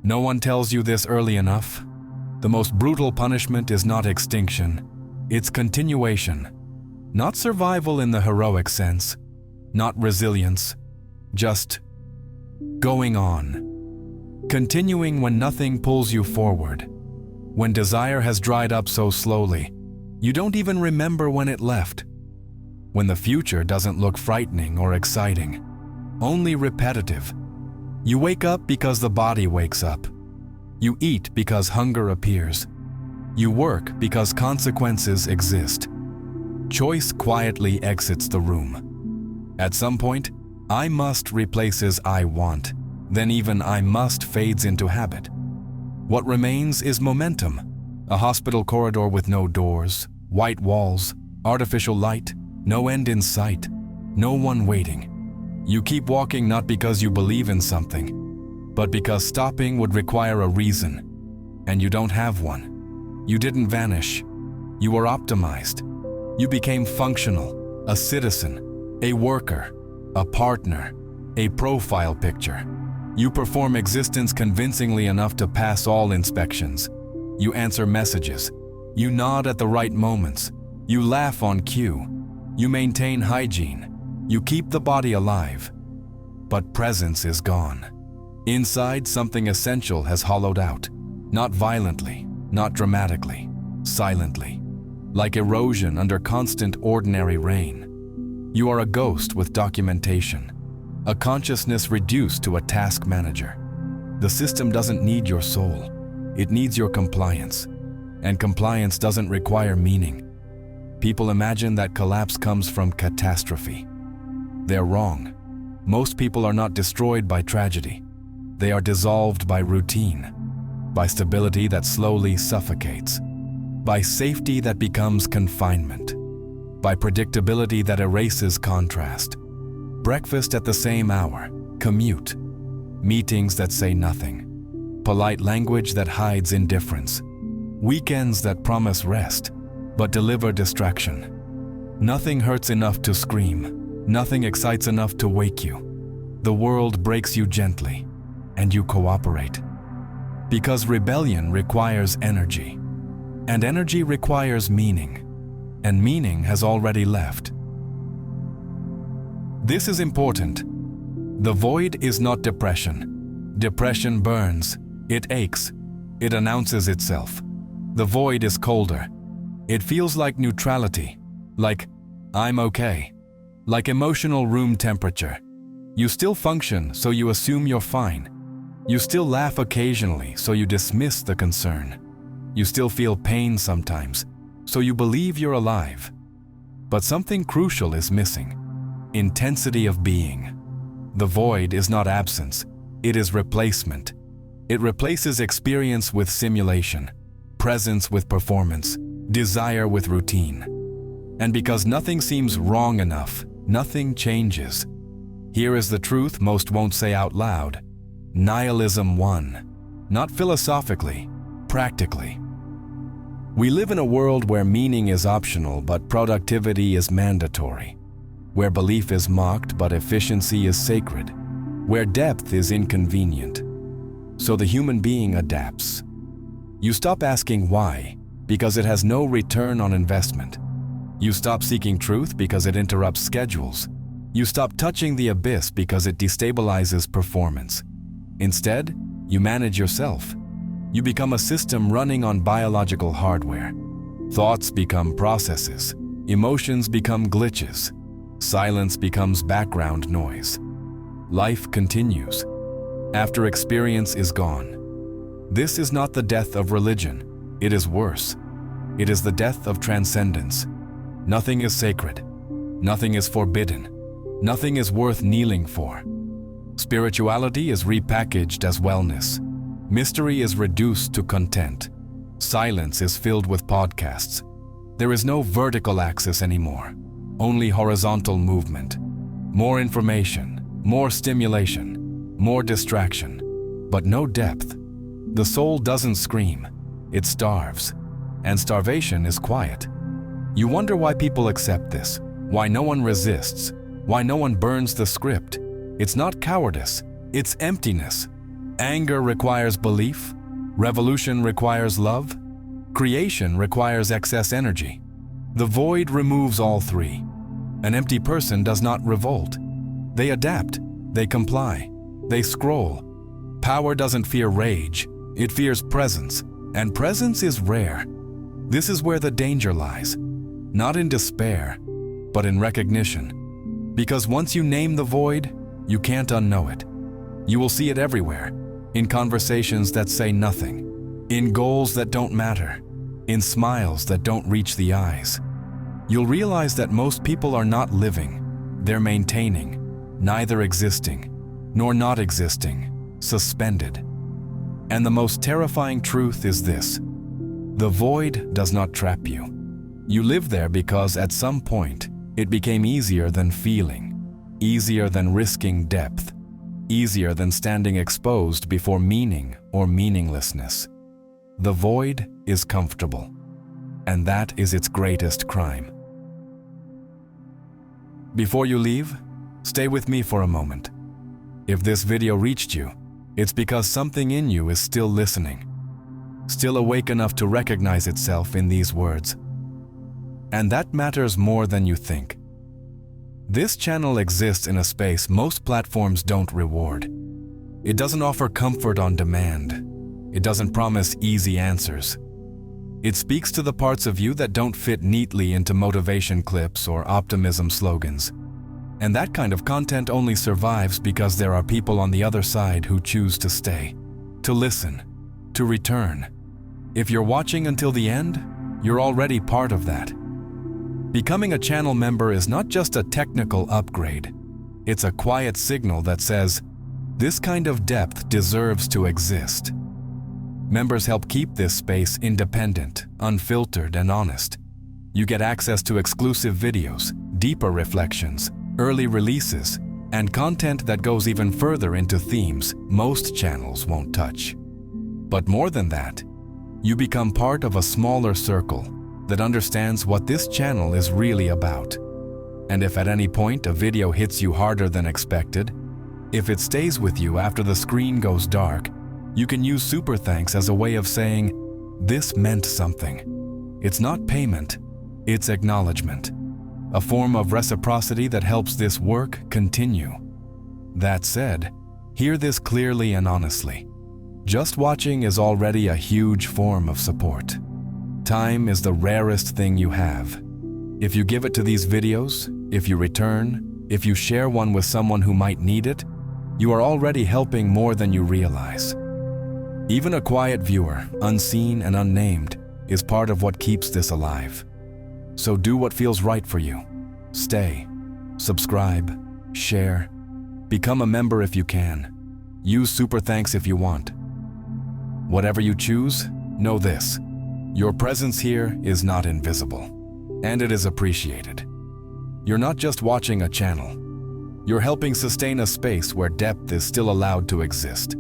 No one tells you this early enough. The most brutal punishment is not extinction, it's continuation. Not survival in the heroic sense, not resilience, just going on. Continuing when nothing pulls you forward. When desire has dried up so slowly, you don't even remember when it left. When the future doesn't look frightening or exciting, only repetitive. You wake up because the body wakes up. You eat because hunger appears. You work because consequences exist. Choice quietly exits the room. At some point, I must replaces I want. Then even I must fades into habit. What remains is momentum. A hospital corridor with no doors, white walls, artificial light, no end in sight, no one waiting. You keep walking not because you believe in something, but because stopping would require a reason, and you don't have one. You didn't vanish. You were optimized. You became functional, a citizen, a worker, a partner, a profile picture. You perform existence convincingly enough to pass all inspections. You answer messages. You nod at the right moments. You laugh on cue. You maintain hygiene. You keep the body alive. But presence is gone. Inside, something essential has hollowed out. Not violently, not dramatically, silently. Like erosion under constant ordinary rain. You are a ghost with documentation. A consciousness reduced to a task manager. The system doesn't need your soul. It needs your compliance. And compliance doesn't require meaning. People imagine that collapse comes from catastrophe. They're wrong. Most people are not destroyed by tragedy. They are dissolved by routine, by stability that slowly suffocates, by safety that becomes confinement, by predictability that erases contrast. Breakfast at the same hour, commute, meetings that say nothing, polite language that hides indifference, weekends that promise rest but deliver distraction. Nothing hurts enough to scream. Nothing excites enough to wake you. The world breaks you gently, and you cooperate. Because rebellion requires energy, and energy requires meaning, and meaning has already left. This is important. The void is not depression. Depression burns, it aches, it announces itself. The void is colder. It feels like neutrality, like I'm okay. Like emotional room temperature. You still function, so you assume you're fine. You still laugh occasionally, so you dismiss the concern. You still feel pain sometimes, so you believe you're alive. But something crucial is missing. Intensity of being. The void is not absence, it is replacement. It replaces experience with simulation, presence with performance, desire with routine. And because nothing seems wrong enough, nothing changes. Here is the truth most won't say out loud. Nihilism won. Not philosophically, practically. We live in a world where meaning is optional but productivity is mandatory. Where belief is mocked but efficiency is sacred. Where depth is inconvenient. So the human being adapts. You stop asking why because it has no return on investment. You stop seeking truth because it interrupts schedules. You stop touching the abyss because it destabilizes performance. Instead, you manage yourself. You become a system running on biological hardware. Thoughts become processes. Emotions become glitches. Silence becomes background noise. Life continues. After experience is gone. This is not the death of religion. It is worse. It is the death of transcendence. Nothing is sacred. Nothing is forbidden. Nothing is worth kneeling for. Spirituality is repackaged as wellness. Mystery is reduced to content. Silence is filled with podcasts. There is no vertical axis anymore, only horizontal movement. More information, more stimulation, more distraction, but no depth. The soul doesn't scream, it starves, and starvation is quiet. You wonder why people accept this, why no one resists, why no one burns the script. It's not cowardice, it's emptiness. Anger requires belief. Revolution requires love. Creation requires excess energy. The void removes all three. An empty person does not revolt. They adapt. They comply. They scroll. Power doesn't fear rage. It fears presence. And presence is rare. This is where the danger lies. Not in despair, but in recognition. Because once you name the void, you can't unknow it. You will see it everywhere. In conversations that say nothing. In goals that don't matter. In smiles that don't reach the eyes. You'll realize that most people are not living. They're maintaining. Neither existing, nor not existing. Suspended. And the most terrifying truth is this. The void does not trap you. You live there because at some point, it became easier than feeling, easier than risking depth, easier than standing exposed before meaning or meaninglessness. The void is comfortable, and that is its greatest crime. Before you leave, stay with me for a moment. If this video reached you, it's because something in you is still listening, still awake enough to recognize itself in these words. And that matters more than you think. This channel exists in a space most platforms don't reward. It doesn't offer comfort on demand. It doesn't promise easy answers. It speaks to the parts of you that don't fit neatly into motivation clips or optimism slogans. And that kind of content only survives because there are people on the other side who choose to stay, to listen, to return. If you're watching until the end, you're already part of that. Becoming a channel member is not just a technical upgrade. It's a quiet signal that says, this kind of depth deserves to exist. Members help keep this space independent, unfiltered, and honest. You get access to exclusive videos, deeper reflections, early releases, and content that goes even further into themes most channels won't touch. But more than that, you become part of a smaller circle that understands what this channel is really about. And if at any point a video hits you harder than expected, if it stays with you after the screen goes dark, you can use super thanks as a way of saying, this meant something. It's not payment, it's acknowledgement. A form of reciprocity that helps this work continue. That said, hear this clearly and honestly. Just watching is already a huge form of support. Time is the rarest thing you have. If you give it to these videos, if you return, if you share one with someone who might need it, you are already helping more than you realize. Even a quiet viewer, unseen and unnamed, is part of what keeps this alive. So do what feels right for you. Stay, subscribe, share, become a member if you can. Use super thanks if you want. Whatever you choose, know this. Your presence here is not invisible, and it is appreciated. You're not just watching a channel. You're helping sustain a space where depth is still allowed to exist.